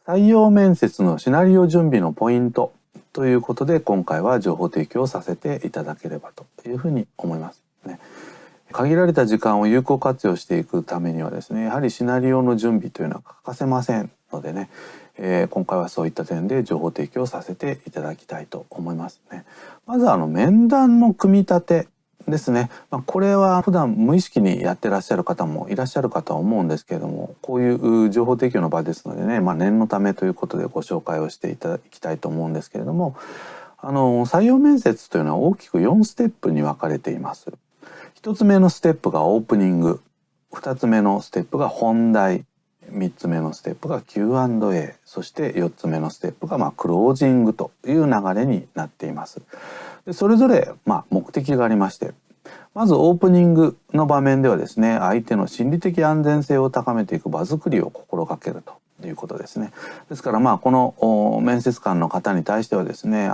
採用面接のシナリオ準備のポイントということで、今回は情報提供させていただければというふうに思いますね。限られた時間を有効活用していくためにはですね、やはりシナリオの準備というのは欠かせませんのでね、今回はそういった点で情報提供させていただきたいと思いますね。まず面談の組み立てですね。これは普段無意識にやってらっしゃる方もいらっしゃるかとは思うんですけれども、こういう情報提供の場ですのでね、念のためということでご紹介をしていただきたいと思うんですけれども、採用面接というのは大きく4ステップに分かれています。1つ目のステップがオープニング、2つ目のステップが本題、3つ目のステップが Q&A、 そして4つ目のステップがクロージングという流れになっています。でそれぞれ目的がありまして、まずオープニングの場面ではですね、相手の心理的安全性を高めていく場作りを心がけるということですね。ですからこの面接官の方に対してはですね、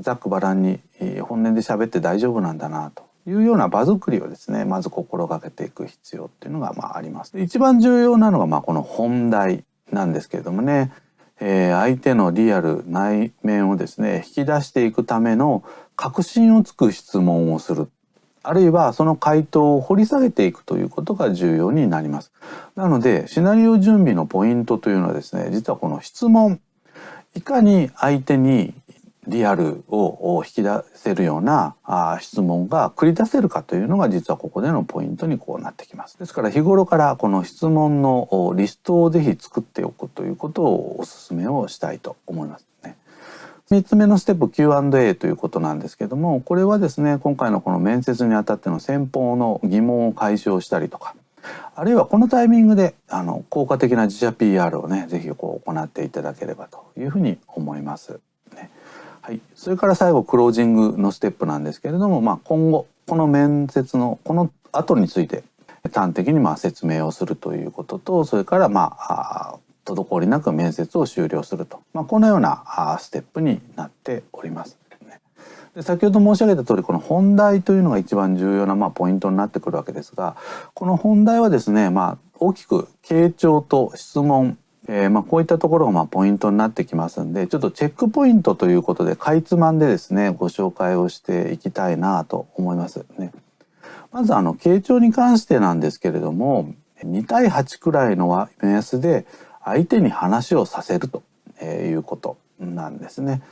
ざっくばらんに本音で喋って大丈夫なんだなというような場作りをですね、まず心がけていく必要っていうのがあります。一番重要なのがこの本題なんですけれどもね、相手のリアル内面をですね引き出していくための核心をつく質問をする、あるいはその回答を掘り下げていくということが重要になります。なのでシナリオ準備のポイントというのはですね、実はこの質問、いかに相手にリアルを引き出せるような質問が繰り出せるかというのが実はここでのポイントになってきます。ですから日頃からこの質問のリストをぜひ作っておくということをお勧めをしたいと思いますね。3つ目のステップ Q&A ということなんですけども、これはですね、今回のこの面接にあたっての先方の疑問を解消したりとか、あるいはこのタイミングで効果的な自社 PR をねぜひ行っていただければというふうに思いますね。はい、それから最後クロージングのステップなんですけれども、今後この面接のこの後について端的に説明をするということと、それから滞りなく面接を終了すると、このようなステップになっております。で先ほど申し上げた通り、この本題というのが一番重要なポイントになってくるわけですが、この本題はですね、大きく傾聴と質問、こういったところがポイントになってきますんで、ちょっとチェックポイントということでかいつまんでですねご紹介をしていきたいなと思いますね。まず傾聴に関してなんですけれども、2対8くらいの目安で相手に話をさせるということなんですね。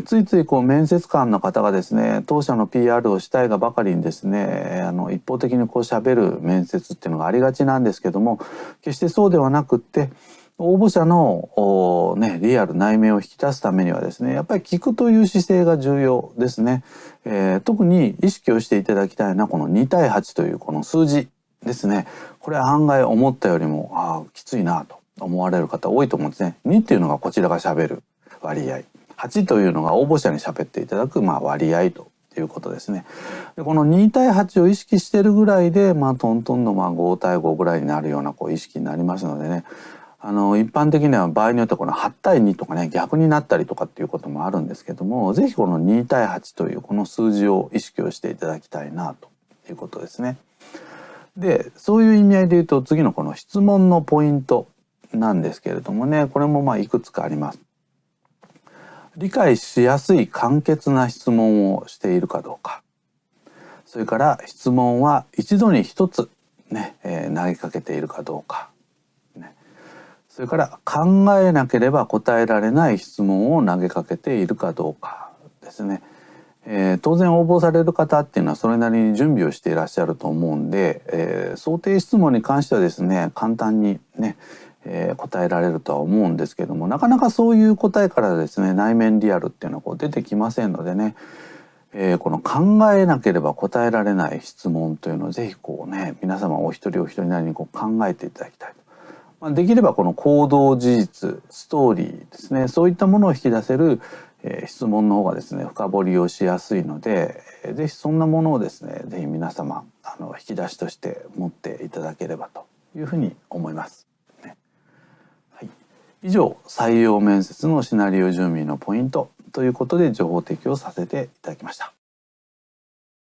ついつい面接官の方がですね、当社の PR をしたいがばかりにですね、一方的に喋る面接っていうのがありがちなんですけども、決してそうではなくって、応募者のリアル内面を引き出すためにはですね、やっぱり聞くという姿勢が重要ですね。特に意識をしていただきたいのはこの2対8というこの数字ですね。これは案外思ったよりもきついなと思われる方多いと思うんですね。2っていうのがこちらが喋る割合、8というのが応募者に喋っていただく割合ということですね。でこの2対8を意識してるぐらいでトントンの5対5ぐらいになるような意識になりますのでね、一般的には場合によってはこの8対2とかね逆になったりとかっていうこともあるんですけども、ぜひこの2対8というこの数字を意識をしていただきたいなということですね。でそういう意味合いで言うと、次のこの質問のポイントなんですけれどもね、これもいくつかあります。理解しやすい簡潔な質問をしているかどうか、それから質問は一度に一つね、投げかけているかどうか、それから考えなければ答えられない質問を投げかけているかどうかですね。当然応募される方っていうのはそれなりに準備をしていらっしゃると思うんで、想定質問に関してはですね簡単にね、答えられるとは思うんですけども、なかなかそういう答えからですね内面リアルっていうのは出てきませんのでね、この考えなければ答えられない質問というのをぜひ皆様お一人お一人なりに考えていただきたいと。できればこの行動事実、ストーリーですね、そういったものを引き出せる質問の方がですね深掘りをしやすいので、ぜひそんなものをですねぜひ皆様引き出しとして持っていただければというふうに思います。はい、以上採用面接のシナリオ準備のポイントということで情報提供させていただきました。